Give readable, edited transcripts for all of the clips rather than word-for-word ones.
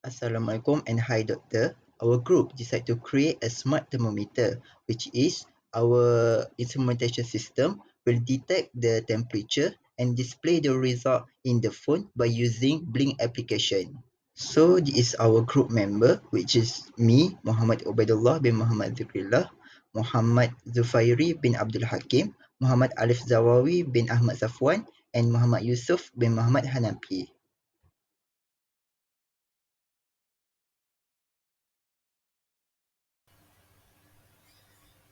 Assalamualaikum and hi doctor. Our group decided to create a smart thermometer, which is our instrumentation system will detect the temperature and display the result in the phone by using Blink application. So this is our group member, which is me, Muhammad Ubaidullah bin Muhammad Zikrillah, Muhammad Zufairi bin Abdul Hakim, Muhammad Alif Zawawi bin Ahmad Safwan, and Muhammad Yusuf bin Muhammad Hanafi.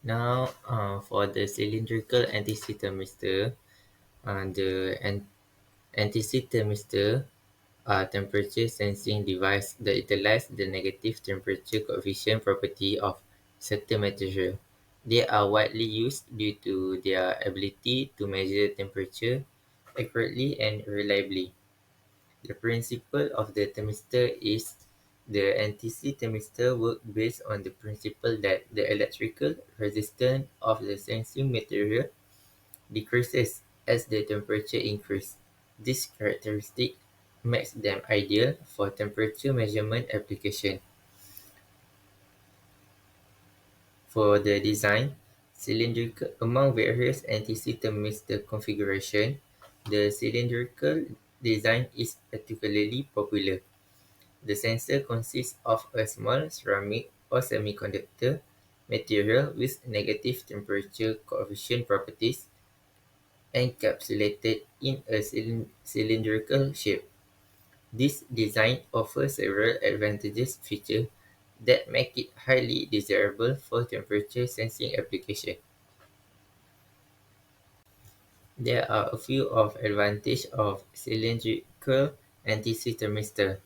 Now, for the cylindrical anti-seat thermistor, the anti-seat thermistor are temperature sensing device that utilize the negative temperature coefficient property of certain material. They are widely used due to their ability to measure temperature accurately and reliably. The principle of the thermistor is the anti-seat thermistor works based on the principle that the electrical resistance of the sensing material decreases as the temperature increases. This characteristic makes them ideal for temperature measurement application. For the design, cylindrical among various anti-seat thermistor configuration, the cylindrical design is particularly popular. The sensor consists of a small ceramic or semiconductor material with negative temperature coefficient properties encapsulated in a cylindrical shape. This design offers several advantageous features that make it highly desirable for temperature sensing applications. There are a few of advantage of cylindrical anti-seat thermistor.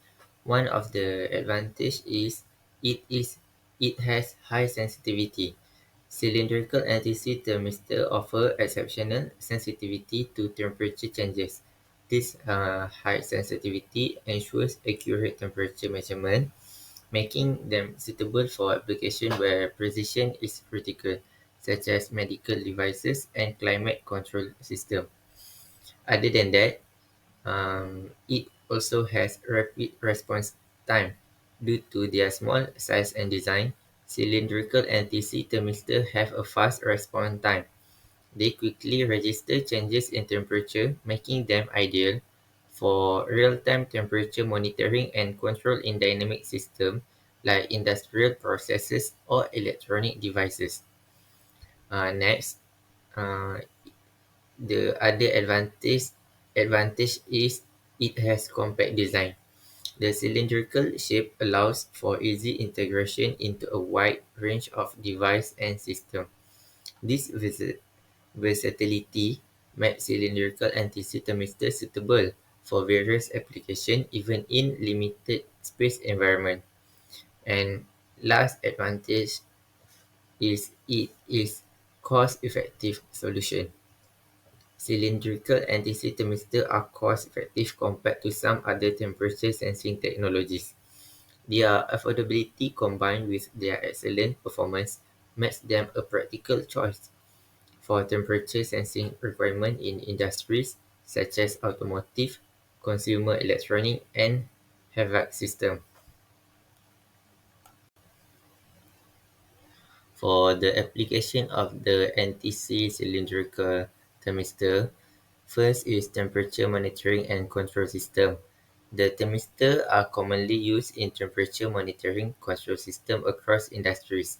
One of the advantage is it is it has high sensitivity. Cylindrical anti-seat thermistor offer exceptional sensitivity to temperature changes. This high sensitivity ensures accurate temperature measurement, making them suitable for application where precision is critical, such as medical devices and climate control system. Other than that, it also has rapid response time. Due to their small size and design, cylindrical anti-seat thermistor have a fast response time. They quickly register changes in temperature, making them ideal for real-time temperature monitoring and control in dynamic systems like industrial processes or electronic devices. Next, uh, the other advantage is it has compact design. The cylindrical shape allows for easy integration into a wide range of devices and systems. This versatility makes cylindrical anti-seat thermistor suitable for various applications even in limited space environment. And last advantage is it is cost-effective solution. Cylindrical anti-seat thermistor are cost-effective compared to some other temperature sensing technologies. Their affordability combined with their excellent performance makes them a practical choice for temperature sensing requirements in industries such as automotive, consumer electronic, and HVAC system. For the application of the NTC cylindrical thermistor, first is temperature monitoring and control system. The thermistor are commonly used in temperature monitoring control system across industries.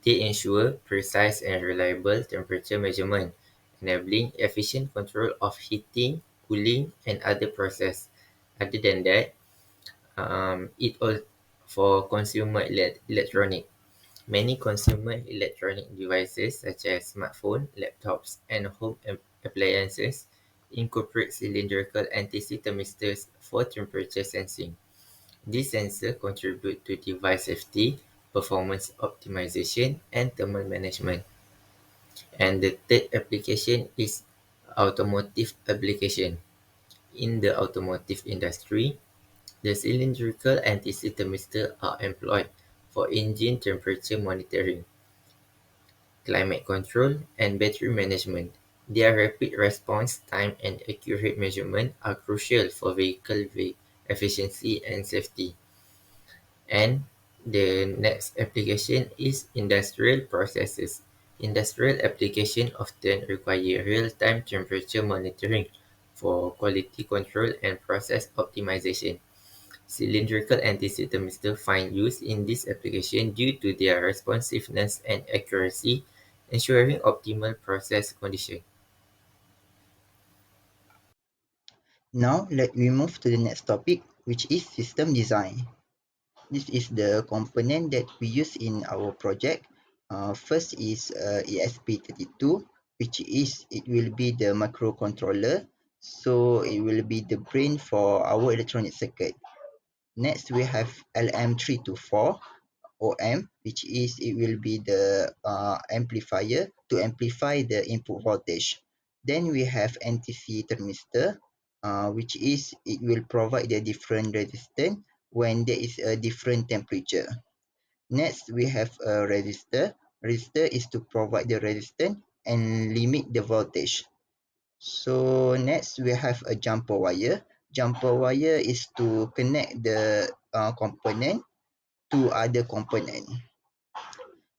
They ensure precise and reliable temperature measurement, enabling efficient control of heating, cooling, and other processes. Other than that, it all for consumer electronic. Many consumer electronic devices such as smartphones, laptops, and home appliances incorporate cylindrical anti-seat thermistors for temperature sensing. These sensors contribute to device safety, performance optimization, and thermal management. And the third application is automotive application. In the automotive industry, the cylindrical anti-seat thermistors are employed for engine temperature monitoring, climate control, and battery management. Their rapid response time and accurate measurement are crucial for vehicle efficiency and safety. And the next application is industrial processes. Industrial application often require real-time temperature monitoring for quality control and process optimization. Cylindrical anti-thermistor find use in this application due to their responsiveness and accuracy, ensuring optimal process condition. Now let me move to the next topic, which is system design. This is the component that we use in our project. First is ESP32, which is it will be the microcontroller. So it will be the brain for our electronic circuit. Next, we have LM324 OM, which is it will be the amplifier to amplify the input voltage. Then we have NTC thermistor, which is it will provide the different resistance when there is a different temperature. Next, we have a resistor. Resistor is to provide the resistance and limit the voltage. So next we have a jumper wire. Jumper wire is to connect the component to other component.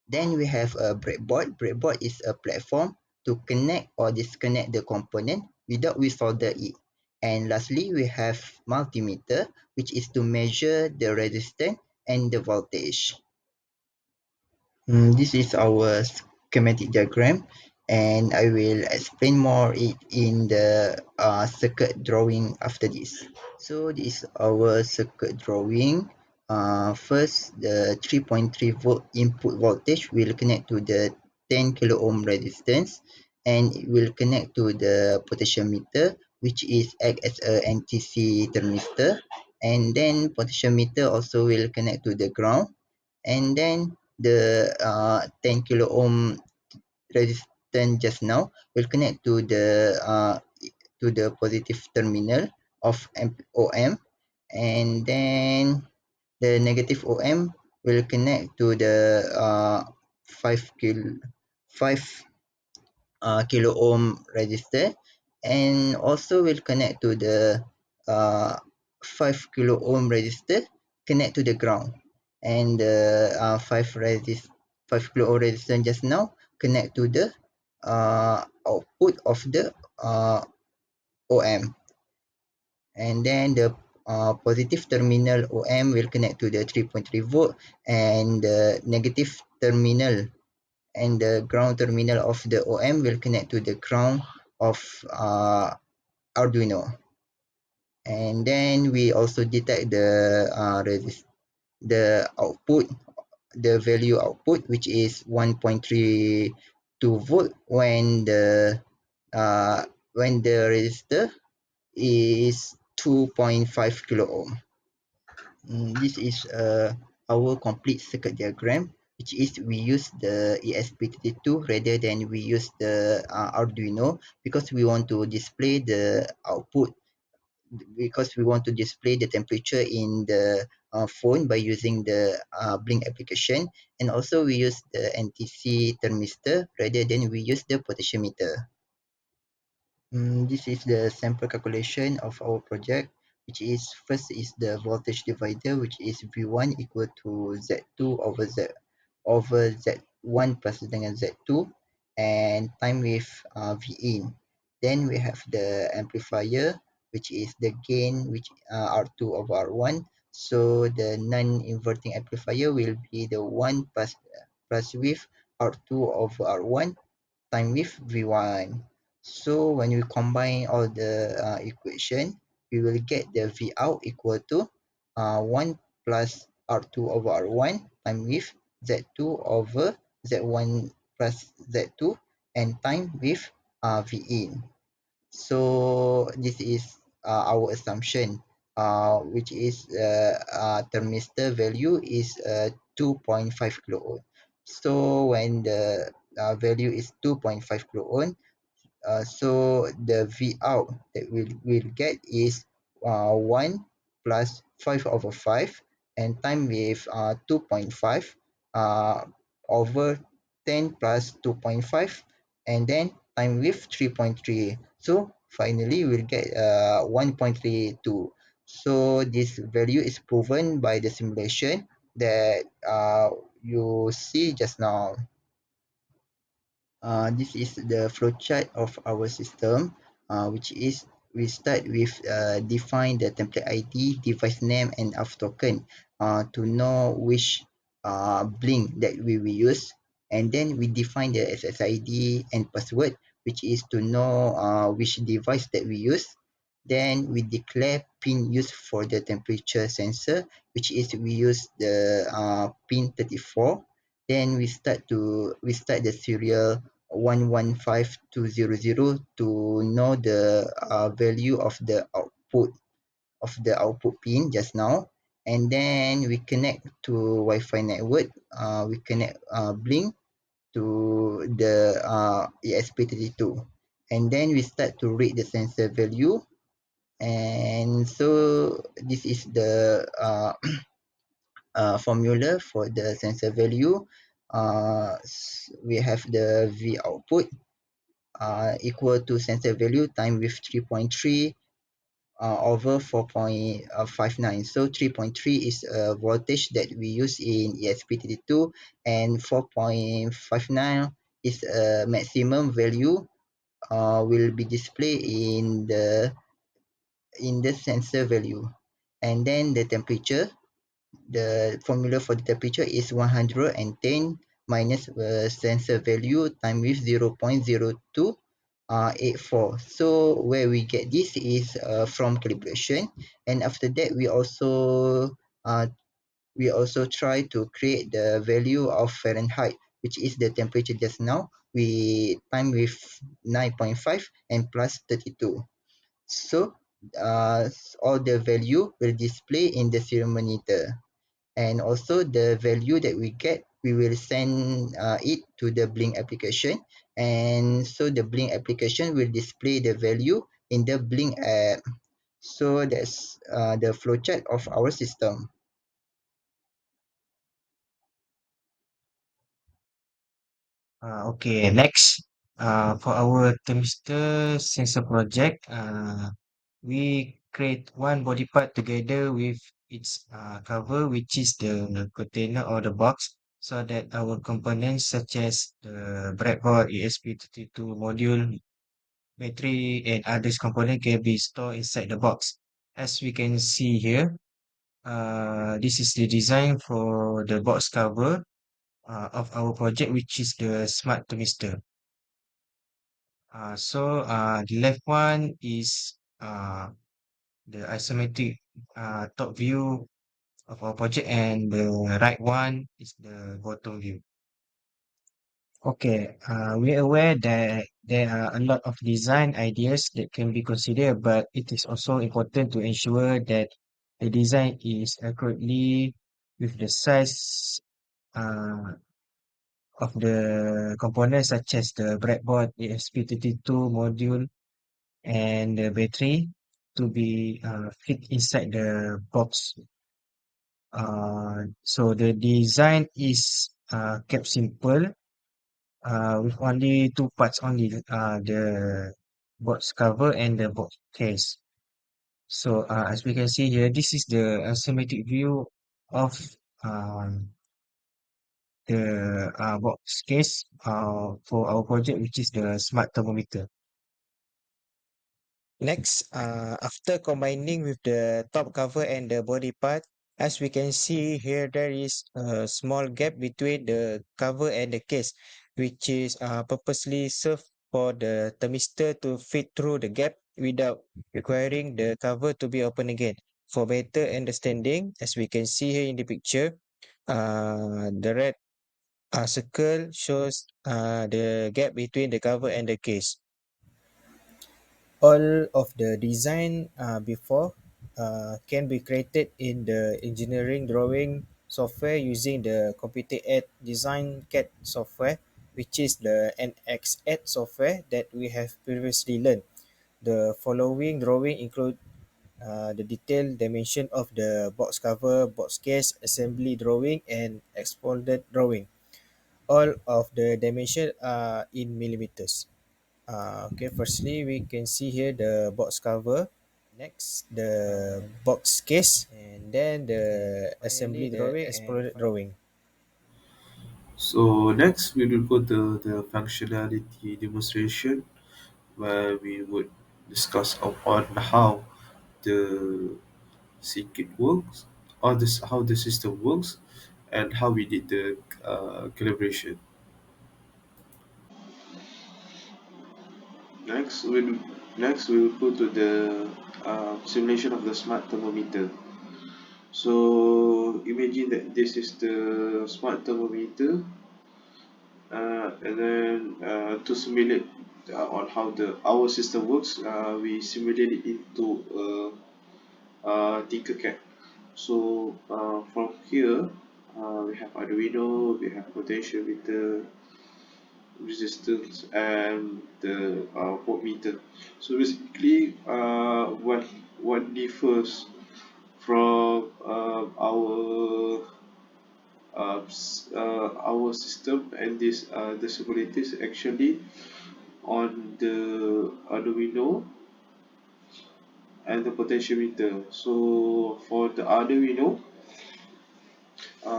Then we have a breadboard. Breadboard is a platform to connect or disconnect the component without we solder it. And lastly, we have multimeter, which is to measure the resistance and the voltage. This is our schematic diagram, and I will explain more it in the circuit drawing after this. So this is our circuit drawing. First, the 3.3 volt input voltage will connect to the 10 kilo ohm resistance, and it will connect to the potentiometer, which is act as a NTC thermistor, and then potentiometer also will connect to the ground, and then the 10 kilo ohm resistance just now will connect to the positive terminal of OM, and then the negative OM will connect to the 5 kilo 5 kilo ohm resistor, and also will connect to the uh, 5 kilo ohm resistor connect to the ground, and the 5 kilo ohm resistor just now connect to the output of the OM, and then the positive terminal OM will connect to the 3.3 volt, and the negative terminal and the ground terminal of the OM will connect to the ground of Arduino. And then we also detect the output, the value output, which is 1.32 volt uh, when the resistor is 2.5 kilo ohm. This is our complete circuit diagram, which is we use the ESP32 rather than we use the Arduino, because we want to display the output, because we want to display the temperature in the phone by using the blink application, and also we use the NTC thermistor rather than we use the potentiometer. This is the sample calculation of our project, which is first is the voltage divider, which is V1 equal to Z2 over Z1 plus dengan Z2, and time with V in. Then we have the amplifier, which is the gain, which R2 over R1. So the non-inverting amplifier will be the 1 plus with R2 over R1 time with V1. So when we combine all the equation, we will get the V out equal to 1 plus R2 over R1 time with Z2 over Z1 plus Z2 and time with V in. So this is our assumption, which is thermistor value is 2.5 kilo ohm. So when the value is 2.5 kilo ohm, so the V out that we'll get is 1 plus 5 over 5 and time with 2.5 uh, over 10 plus 2.5 and then time with 3.3. So finally we'll get 1.32. So this value is proven by the simulation that you see just now. This is the flowchart of our system, which is we start with define the template ID, device name, and auth token to know which blink that we will use. And then we define the SSID and password, which is to know which device that we use. Then we declare pin used for the temperature sensor, which is we use the pin 34. Then we start the serial 115200 to know the value of the output pin just now. And then we connect to Wi-Fi network. We connect blink to the ESP32, and then we start to read the sensor value. And so this is the formula for the sensor value. We have the V output equal to sensor value time with 3.3 over 4.59. So 3.3 is a voltage that we use in ESP32, and 4.59 is a maximum value will be displayed in the sensor value. And then the temperature, the formula for the temperature is 110 minus sensor value time with 0.0284. So where we get this is from calibration. And after that uh, we also try to create the value of Fahrenheit, which is the temperature just now. We time with 9.5 and plus 32. So uh, all the value will display in the serial monitor. And also the value that we get, we will send it to the blink application, and so the blink application will display the value in the blink app. So that's the flowchart of our system. Okay, next, for our thermistor sensor project, we create one body part together with its cover, which is the container or the box, so that our components such as the breadboard, ESP32 module, battery, and others component can be stored inside the box. As we can see here, this is the design for the box cover of our project, which is the smart thermistor. The left one is the isometric top view of our project, and the right one is the bottom view. Okay, we're aware that there are a lot of design ideas that can be considered, but it is also important to ensure that the design is accurately with the size uh, of the components such as the breadboard, ESP32 module, and the battery to be fit inside the box. So the design is kept simple with only two parts only, the box cover and the box case. So as we can see here, this is the schematic view of the box case for our project, which is the smart thermometer. Next, after combining with the top cover and the body part, as we can see here, there is a small gap between the cover and the case, which is purposely served for the thermistor to fit through the gap without requiring the cover to be open again. For better understanding, as we can see here in the picture, the red circle shows the gap between the cover and the case. All of the design before can be created in the engineering drawing software using the computer aid design CAD software, which is the NX8 software that we have previously learned. The following drawing include the detailed dimension of the box cover, box case, assembly drawing, and exploded drawing. All of the dimension are in millimeters. Okay, firstly, we can see here the box cover. Next, the box case, and then the assembly drawing and product drawing. So next we will go to the functionality demonstration where we would discuss upon how the circuit works, or this how the system works, and how we did the calibration. Next, we will go to the simulation of the smart thermometer. So imagine that this is the smart thermometer, and then to simulate on how the our system works, we simulate it into Tinkercad. So from here, we have Arduino, we have potentiometer, resistance, and the voltmeter. So basically, what differs from our system and this the simulators actually on the Arduino and the potentiometer. So for the Arduino,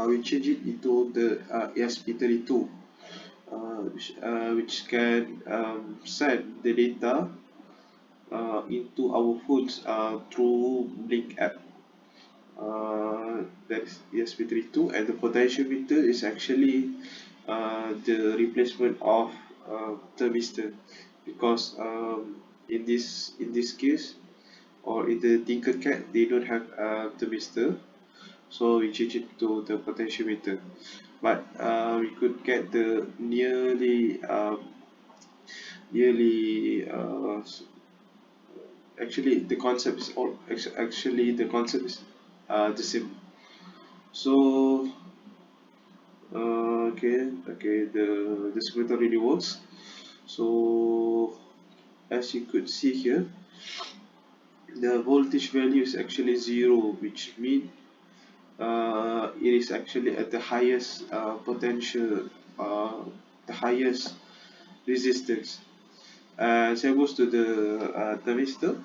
we change it into the ESP32, which can send the data into our phones through Blink app. That is ESP32, and the potentiometer is actually the replacement of thermistor, because in this case, or in the Tinkercad, they don't have thermistor, so we change it to the potentiometer. But we could get the nearly actually the concept is all actually the concept is the same. So okay, the splitter really works. So as you could see here, the voltage value is actually zero, which means it is actually at the highest potential, the highest resistance. Same goes to the thermistor.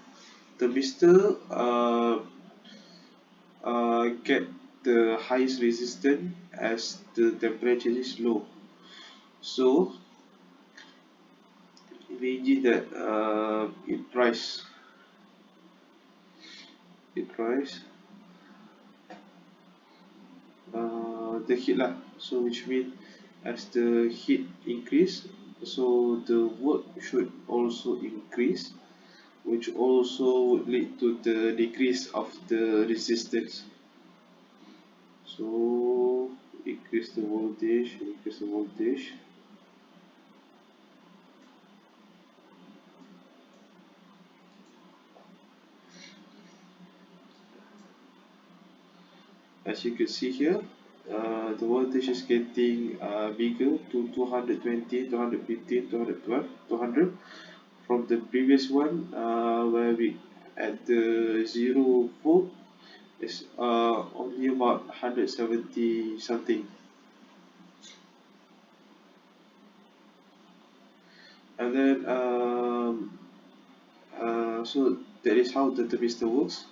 Thermistor get the highest resistance as the temperature is low. So imagine that it rise the heat lah. So which means as the heat increase, so the work should also increase, which also would lead to the decrease of the resistance. So increase the voltage. As you can see here, the voltage is getting bigger to 220, 215, 212, 200 from the previous one, where we at the 0 volt is only about 170 something. And then so that is how the thermistor works.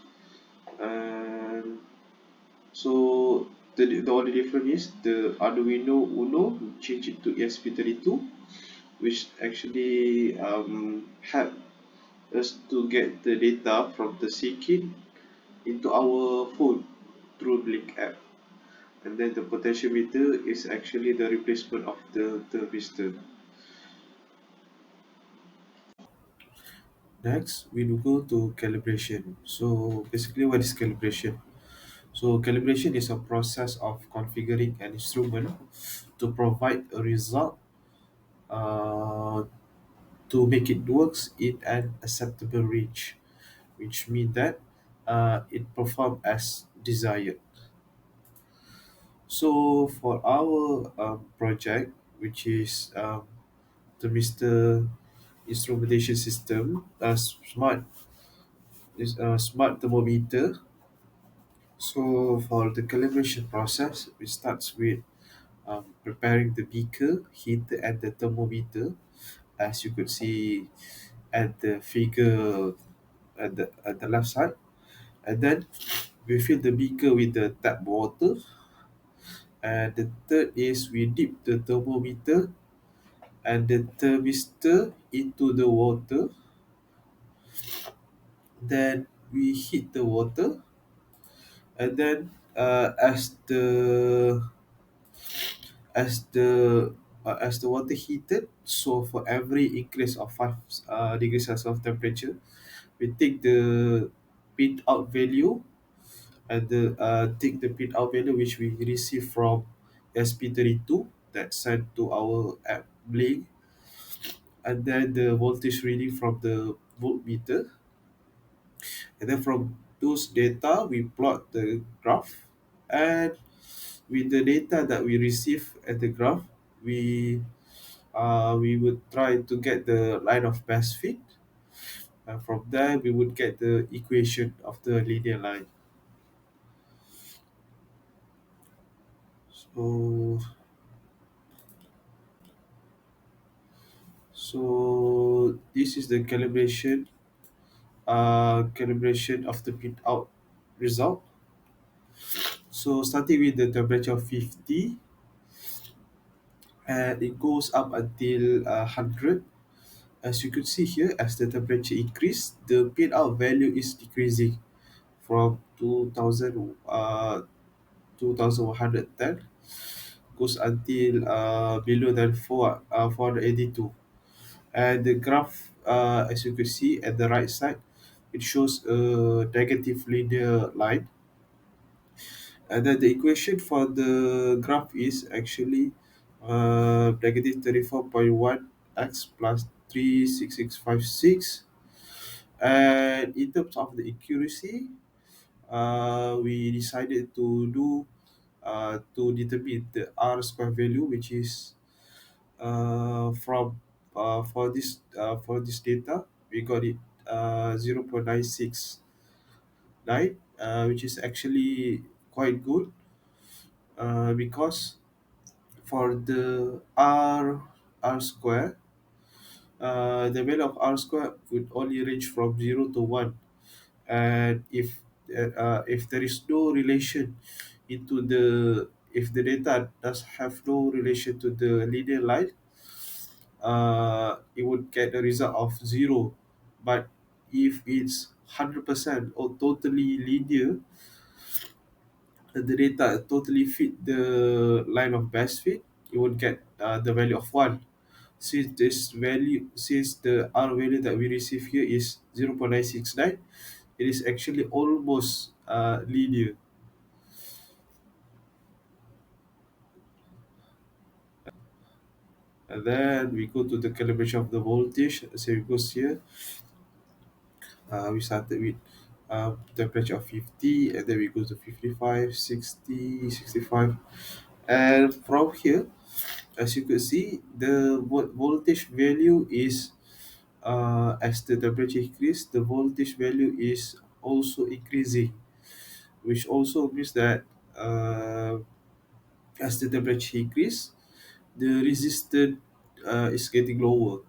And so the only difference is the Arduino Uno change it to ESP32, which actually help us to get the data from the circuit into our phone through Blink app. And then the potentiometer is actually the replacement of the thermistor. Next, we will go to calibration. So basically, what is calibration? So calibration is a process of configuring an instrument to provide a result, uh, to make it works in an acceptable range, which means that it perform as desired. So for our project, which is the Mr. Instrumentation System, smart thermometer. So for the calibration process, we start with preparing the beaker, heater, and the thermometer, as you could see at the figure at the left side, and then we fill the beaker with the tap water. And the third is we dip the thermometer and the thermistor into the water. Then we heat the water, and then as the water heated, so for every increase of 5 degrees Celsius of temperature, we take the pin out value, and take the pin out value which we receive from SP32 that sent to our app Blink, and then the voltage reading from the voltmeter, and then from those data we plot the graph. And with the data that we receive at the graph, we would try to get the line of best fit, and from there we would get the equation of the linear line. So so this is the calibration of the pin out result. So starting with the temperature of 50, and it goes up until 100. As you could see here, as the temperature increase, the pin out value is decreasing from 2000 2110, goes until below than 482. And the graph, as you can see at the right side, it shows a negative linear line. And then the equation for the graph is actually negative 34.1 x plus 36656. And in terms of the accuracy, we decided to do to determine the r square value, which is from for this data we got it 0.969, which is actually quite good, because for the r square, the value of r square would only range from 0 to 1. And if there is no relation into the if the data does have no relation to the linear line, it would get a result of 0. But if it's 100% or totally linear, the data totally fit the line of best fit, it would get the value of 1. Since the r value that we receive here is 0.969, it is actually almost linear. And then we go to the calibration of the voltage. So it goes here. We started with temperature of 50, and then we go to 55, 60, 65. And from here, as you can see, the voltage value is, as the temperature increase, the voltage value is also increasing, which also means that as the temperature increase, the resistance is getting lower.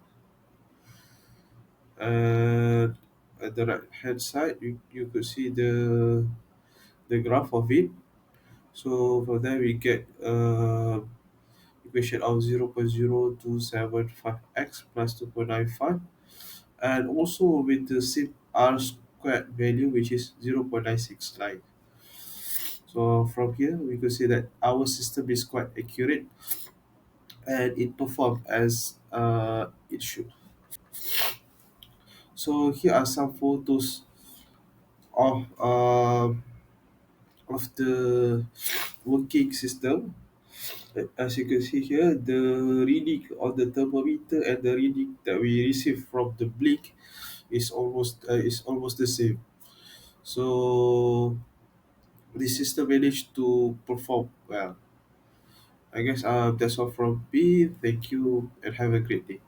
And at the right hand side, you could see the graph of it. So from there we get equation of 0.0275x plus 2.95, and also with the same r squared value, which is 0.969. So from here we could see that our system is quite accurate, and it performed as it should. So here are some photos of the working system. As you can see here, the reading on the thermometer and the reading that we receive from the blink is almost the same. So the system managed to perform well. I guess that's all from me. Thank you and have a great day.